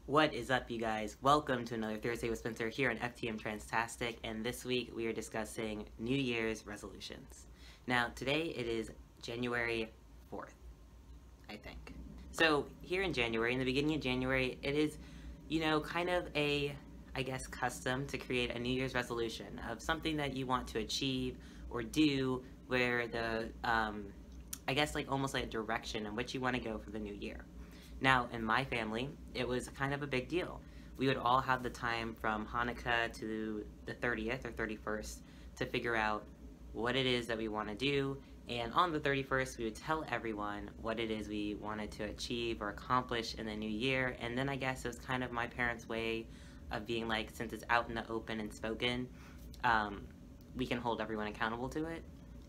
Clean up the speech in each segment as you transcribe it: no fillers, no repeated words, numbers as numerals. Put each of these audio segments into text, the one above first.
What is up, you guys? Welcome to another Thursday with Spencer here on FTM Transtastic, and this week we are discussing New Year's resolutions. Now, today it is January 4th, I think. So, here in January, in the beginning of January, it is, kind of I guess, custom to create a New Year's resolution of something that you want to achieve or do where I guess, almost like a direction in which you want to go for the new year. Now, in my family, it was kind of a big deal. We would all have the time from Hanukkah to the 30th or 31st to figure out what it is that we want to do, and on the 31st, we would tell everyone what it is we wanted to achieve or accomplish in the new year, and then I guess it was kind of my parents' way of being like, since it's out in the open and spoken, we can hold everyone accountable to it.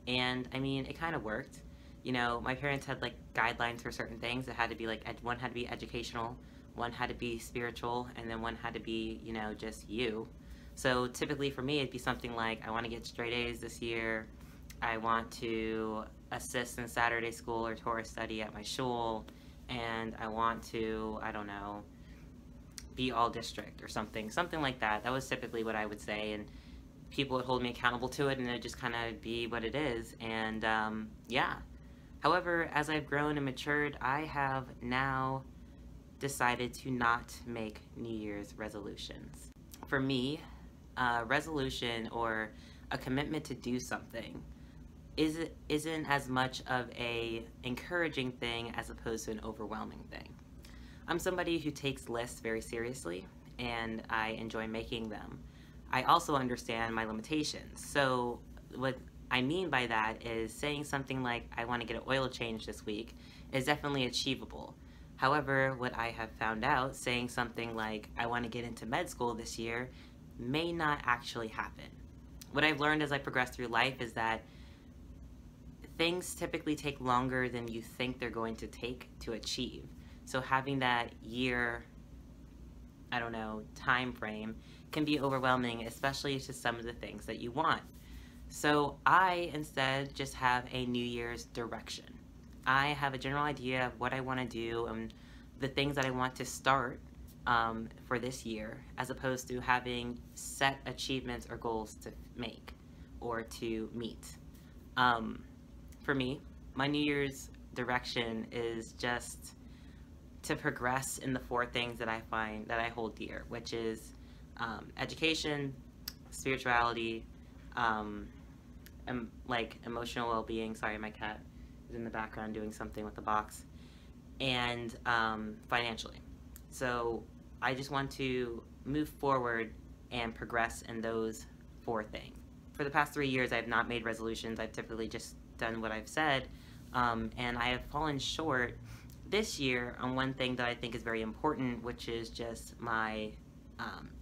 And I mean, it kind of worked. My parents had guidelines for certain things. It had to be one had to be educational, one had to be spiritual, and then one had to be, just you. So typically for me, it'd be something like, I want to get straight A's this year. I want to assist in Saturday school or Torah study at my shul. And I want to, I don't know, be all district or something like that. That was typically what I would say. And people would hold me accountable to it, and it'd just kind of be what it is. And yeah. However, as I've grown and matured, I have now decided to not make New Year's resolutions. For me, a resolution or a commitment to do something isn't as much of a encouraging thing as opposed to an overwhelming thing. I'm somebody who takes lists very seriously, and I enjoy making them. I also understand my limitations. So what I mean by that is saying something like, I want to get an oil change this week is definitely achievable. However, what I have found out, saying something like, I want to get into med school this year, may not actually happen. What I've learned as I progress through life is that things typically take longer than you think they're going to take to achieve. So having that year, I don't know, time frame can be overwhelming, especially to some of the things that you want. So I instead just have a New Year's direction. I have a general idea of what I want to do and the things that I want to start for this year, as opposed to having set achievements or goals to make or to meet. For me, my New Year's direction is just to progress in the four things that I find that I hold dear, which is education, spirituality, emotional well-being. Sorry, my cat is in the background doing something with the box. And financially. So I just want to move forward and progress in those four things. For the past 3 years, I have not made resolutions. I've typically just done what I've said, and I have fallen short this year on one thing that I think is very important, which is just my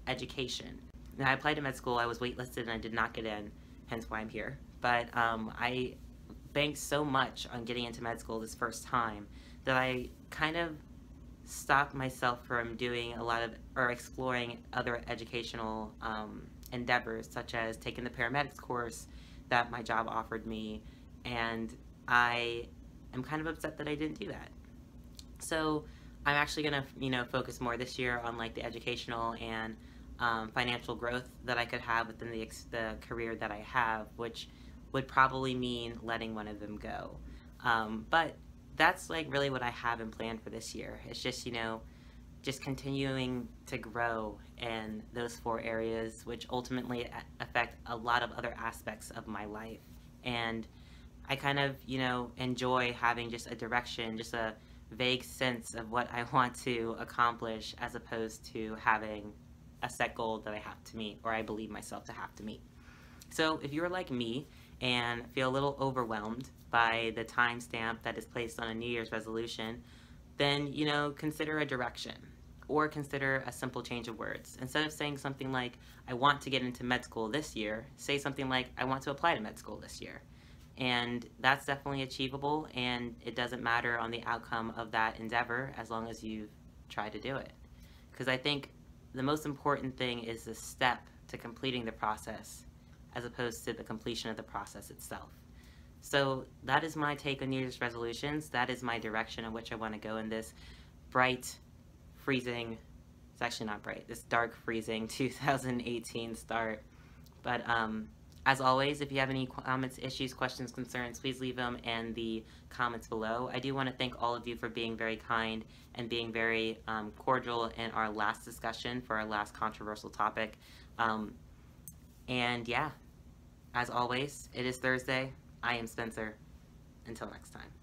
education. Now, I applied to med school. I was waitlisted and I did not get in, hence why I'm here. But I banked so much on getting into med school this first time that I kind of stopped myself from doing a lot of, or exploring other educational endeavors, such as taking the paramedics course that my job offered me, and I am kind of upset that I didn't do that. So I'm actually gonna, focus more this year on the educational and financial growth that I could have within the career that I have, which would probably mean letting one of them go. But that's really what I have in plan for this year. It's just, just continuing to grow in those four areas, which ultimately affect a lot of other aspects of my life. And I kind of, enjoy having just a direction, just a vague sense of what I want to accomplish, as opposed to having a set goal that I have to meet, or I believe myself to have to meet. So if you're like me and feel a little overwhelmed by the timestamp that is placed on a New Year's resolution, then, consider a direction, or consider a simple change of words. Instead of saying something like, I want to get into med school this year, say something like, I want to apply to med school this year. And that's definitely achievable, and it doesn't matter on the outcome of that endeavor as long as you've tried to do it. Because I think the most important thing is the step to completing the process, as opposed to the completion of the process itself. So that is my take on New Year's resolutions. That is my direction in which I want to go in this bright, freezing It's actually not bright. This dark, freezing 2018 start. But as always, if you have any comments, issues, questions, concerns, please leave them in the comments below. I do want to thank all of you for being very kind and being very cordial in our last discussion for our last controversial topic. And yeah, as always, it is Thursday. I am Spencer. Until next time.